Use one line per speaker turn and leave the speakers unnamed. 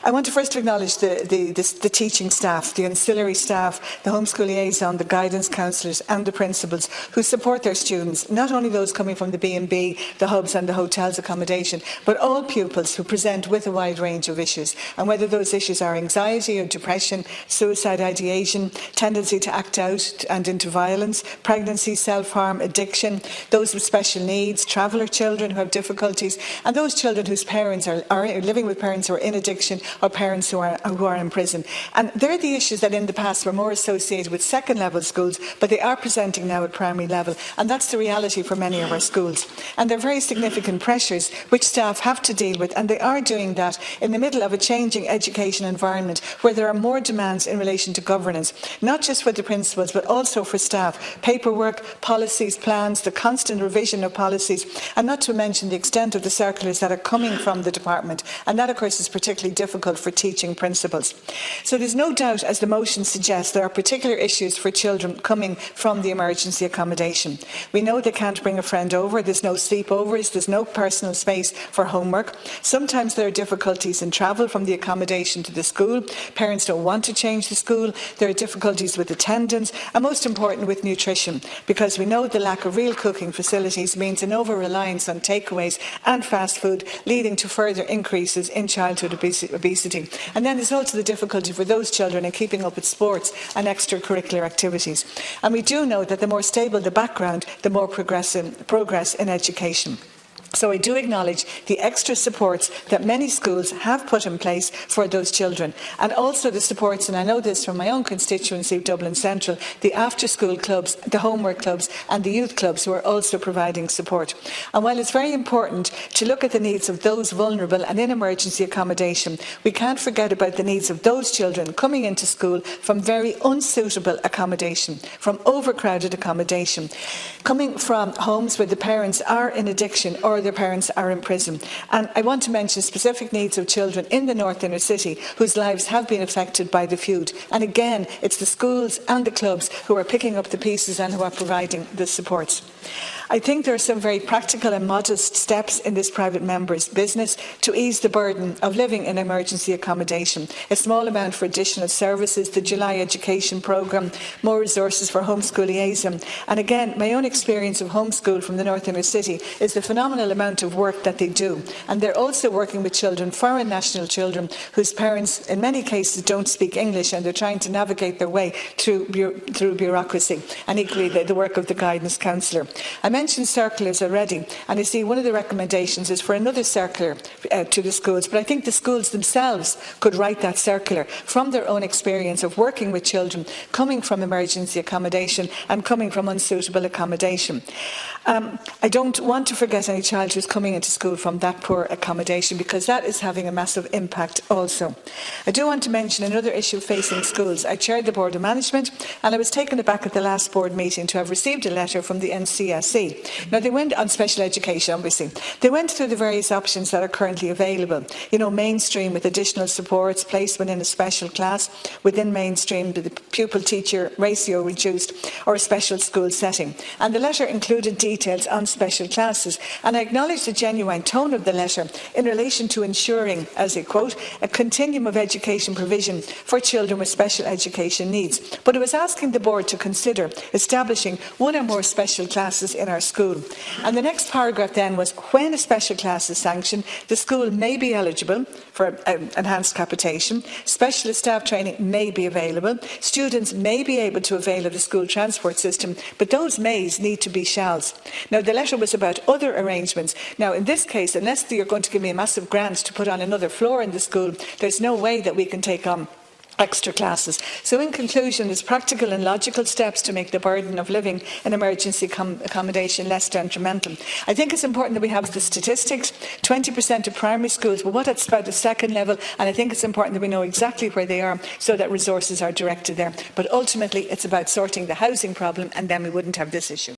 I want to first acknowledge the teaching staff, the ancillary staff, the homeschool liaison, the guidance counsellors and the principals who support their students, not only those coming from the B&B, the hubs and the hotels accommodation, but all pupils who present with a wide range of issues. And whether those issues are anxiety or depression, suicide ideation, tendency to act out and into violence, pregnancy, self-harm, addiction, those with special needs, traveller children who have difficulties, and those children whose parents are living with parents who are in addiction or parents who are in prison. And they're the issues that in the past were more associated with second-level schools, but they are presenting now at primary level, and that's the reality for many of our schools. And they're very significant pressures which staff have to deal with, and they are doing that in the middle of a changing education environment where there are more demands in relation to governance, not just for the principals but also for staff, paperwork, policies, plans, the constant revision of policies, and not to mention the extent of the circulars that are coming from the department, and that of course is particularly difficult for teaching principals. So there's no doubt, as the motion suggests, there are particular issues for children coming from the emergency accommodation. We know they can't bring a friend over, there's no sleepovers, there's no personal space for homework. Sometimes there are difficulties in travel from the accommodation to the school. Parents don't want to change the school. There are difficulties with attendance and, most important, with nutrition, because we know the lack of real cooking facilities means an over-reliance on takeaways and fast food, leading to further increases in childhood obesity. And then there's also the difficulty for those children in keeping up with sports and extracurricular activities. And we do know that the more stable the background, the more progress in education. So I do acknowledge the extra supports that many schools have put in place for those children, and also the supports, and I know this from my own constituency, Dublin Central, the after-school clubs, the homework clubs and the youth clubs who are also providing support. And while it's very important to look at the needs of those vulnerable and in emergency accommodation, we can't forget about the needs of those children coming into school from very unsuitable accommodation, from overcrowded accommodation, coming from homes where the parents are in addiction or their parents are in prison. And I want to mention specific needs of children in the North Inner City whose lives have been affected by the feud. And again, it's the schools and the clubs who are picking up the pieces and who are providing the supports. I think there are some very practical and modest steps in this private member's business to ease the burden of living in emergency accommodation. A small amount for additional services, the July education programme, more resources for homeschool liaison. And again, my own experience of homeschool from the North Inner City is the phenomenal amount of work that they do. And they're also working with children, foreign national children, whose parents in many cases don't speak English, and they're trying to navigate their way through bureaucracy. And equally the work of the guidance counsellor. I mentioned circulars already, and I see one of the recommendations is for another circular to the schools, but I think the schools themselves could write that circular from their own experience of working with children coming from emergency accommodation and coming from unsuitable accommodation. I don't want to forget any child who's coming into school from that poor accommodation, because that is having a massive impact also. I do want to mention another issue facing schools. I chaired the Board of Management, and I was taken aback at the last board meeting to have received a letter from the NCSE. Now, they went on special education, obviously. They went through the various options that are currently available. You know, mainstream with additional supports, placement in a special class, within mainstream, the pupil-teacher ratio reduced, or a special school setting. And the letter included details on special classes. And I acknowledge the genuine tone of the letter in relation to ensuring, as I quote, a continuum of education provision for children with special education needs. But it was asking the board to consider establishing one or more special classes in our school. And the next paragraph then was, when a special class is sanctioned, the school may be eligible for enhanced capitation, specialist staff training may be available, students may be able to avail of the school transport system, but those mays need to be shalls. Now, the letter was about other arrangements. Now, in this case, unless you're going to give me a massive grant to put on another floor in the school, there's no way that we can take on extra classes. So in conclusion, there's practical and logical steps to make the burden of living in emergency accommodation less detrimental. I think it's important that we have the statistics, 20% of primary schools, but what it's about the second level, and I think it's important that we know exactly where they are so that resources are directed there. But ultimately, it's about sorting the housing problem, and then we wouldn't have this issue.